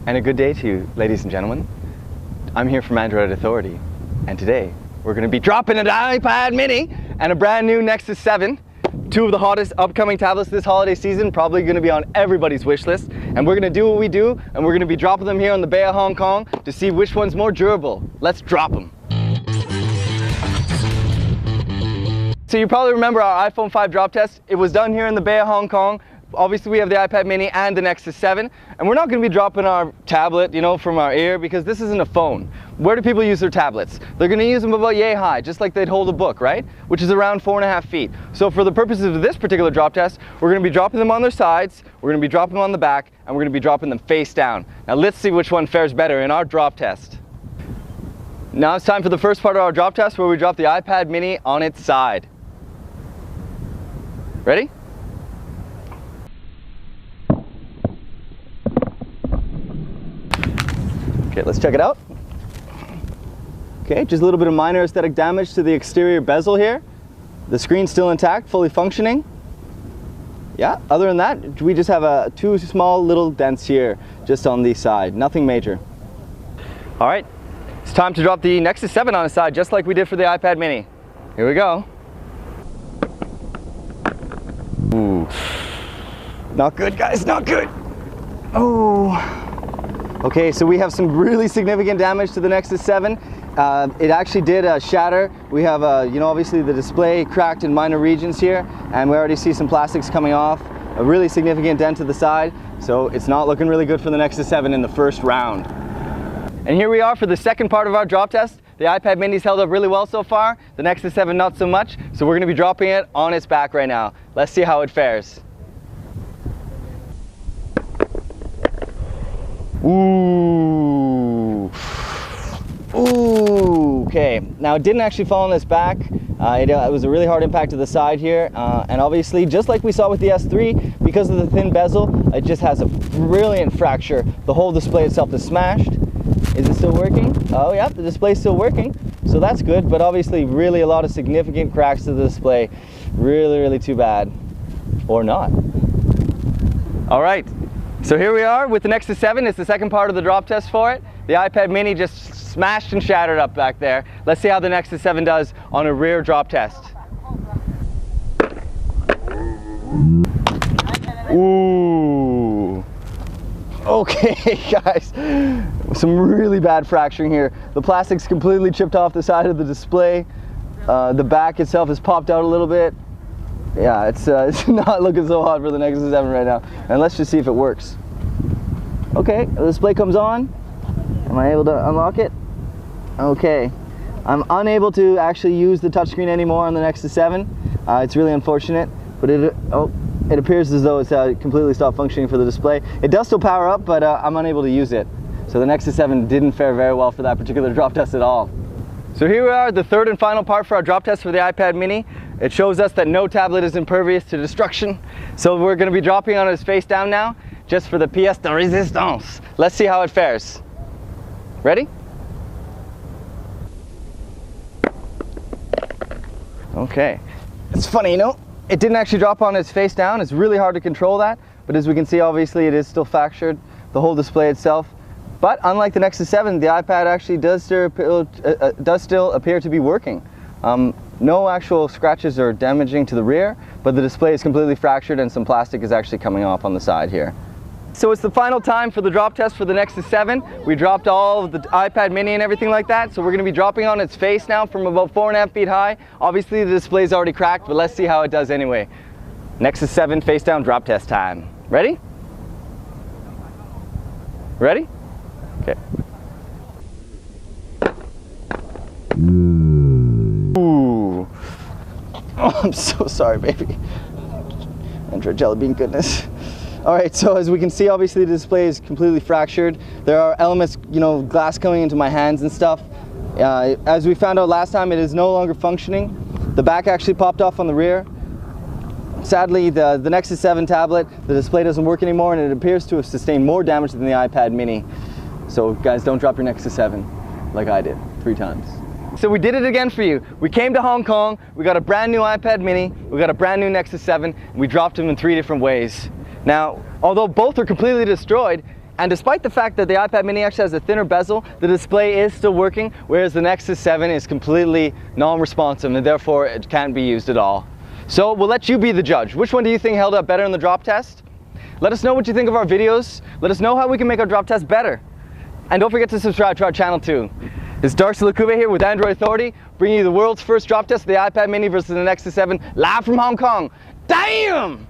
And a good day to you, ladies and gentlemen. I'm here from Android Authority, and today we're going to be dropping an iPad mini and a brand new Nexus 7. Two of the hottest upcoming tablets this holiday season, probably going to be on everybody's wish list. And we're going to do what we do, and we're going to be dropping them here on the Bay of Hong Kong to see which one's more durable. Let's drop them. So you probably remember our iPhone 5 drop test. It was done here in the Bay of Hong Kong. Obviously we have the iPad mini and the Nexus 7, and we're not going to be dropping our tablet, from our ear, because this isn't a phone. Where do people use their tablets? They're going to use them about yay high, just like they'd hold a book, right? Which is around 4.5 feet. So for the purposes of this particular drop test, we're going to be dropping them on their sides, we're going to be dropping them on the back, and we're going to be dropping them face down. Now let's see which one fares better in our drop test. Now it's time for the first part of our drop test, where we drop the iPad mini on its side. Ready? Okay, let's check it out. Okay, just a little bit of minor aesthetic damage to the exterior bezel here. The screen's still intact, fully functioning. Yeah, other than that, we just have two small little dents here, just on the side, nothing major. All right, it's time to drop the Nexus 7 on its side, just like we did for the iPad mini. Here we go. Ooh, not good, guys, not good. Oh. Okay, so we have some really significant damage to the Nexus 7. It actually did shatter. We have, obviously the display cracked in minor regions here, and we already see some plastics coming off. A really significant dent to the side, so it's not looking really good for the Nexus 7 in the first round. And here we are for the second part of our drop test. The iPad mini's held up really well so far, the Nexus 7 not so much, so we're going to be dropping it on its back right now. Let's see how it fares. Ooh. Ooh. Okay, now it didn't actually fall on its back. It was a really hard impact to the side here, and obviously, just like we saw with the S3, because of the thin bezel, it just has a brilliant fracture. The whole display itself is smashed. Is it still working? Oh yeah, the display's still working, so that's good, but obviously really a lot of significant cracks to the display. Really, really too bad. Or not. All right. So here we are with the Nexus 7. It's the second part of the drop test for it. The iPad mini just smashed and shattered up back there. Let's see how the Nexus 7 does on a rear drop test. Ooh. Okay, guys, some really bad fracturing here. The plastic's completely chipped off the side of the display. The back itself has popped out a little bit. Yeah, it's not looking so hot for the Nexus 7 right now. And let's just see if it works. Okay, the display comes on. Am I able to unlock it? Okay. I'm unable to actually use the touchscreen anymore on the Nexus 7. It's really unfortunate, but it appears as though it's completely stopped functioning for the display. It does still power up, but I'm unable to use it. So the Nexus 7 didn't fare very well for that particular drop test at all. So here we are, the third and final part for our drop test for the iPad mini. It shows us that no tablet is impervious to destruction. So we're going to be dropping on its face down now, just for the pièce de résistance. Let's see how it fares. Ready? Okay. It's funny, it didn't actually drop on its face down. It's really hard to control that. But as we can see, obviously it is still fractured, the whole display itself. But unlike the Nexus 7, the iPad actually does still appear to be working. No actual scratches or damaging to the rear, but the display is completely fractured and some plastic is actually coming off on the side here. So it's the final time for the drop test for the Nexus 7. We dropped all of the iPad mini and everything like that, so we're going to be dropping on its face now from about 4.5 feet high. Obviously the display is already cracked, but let's see how it does anyway. Nexus 7 face down drop test time. Ready? Ready? Okay. Ooh. Oh, I'm so sorry, baby. Android Jelly Bean goodness. All right, so as we can see, obviously the display is completely fractured. There are elements, glass coming into my hands and stuff. As we found out last time, it is no longer functioning. The back actually popped off on the rear. Sadly, the Nexus 7 tablet, the display doesn't work anymore, and it appears to have sustained more damage than the iPad mini. So guys, don't drop your Nexus 7 like I did 3 times. So we did it again for you. We came to Hong Kong, we got a brand new iPad mini, we got a brand new Nexus 7, and we dropped them in 3 different ways. Now, although both are completely destroyed, And despite the fact that the iPad mini actually has a thinner bezel, the display is still working, whereas the Nexus 7 is completely non-responsive and therefore it can't be used at all. So we'll let you be the judge. Which one do you think held up better in the drop test? Let us know what you think of our videos. Let us know how we can make our drop test better. And don't forget to subscribe to our channel too. It's Darcy Lacouve here with Android Authority, bringing you the world's first drop test of the iPad mini versus the Nexus 7 live from Hong Kong. Damn!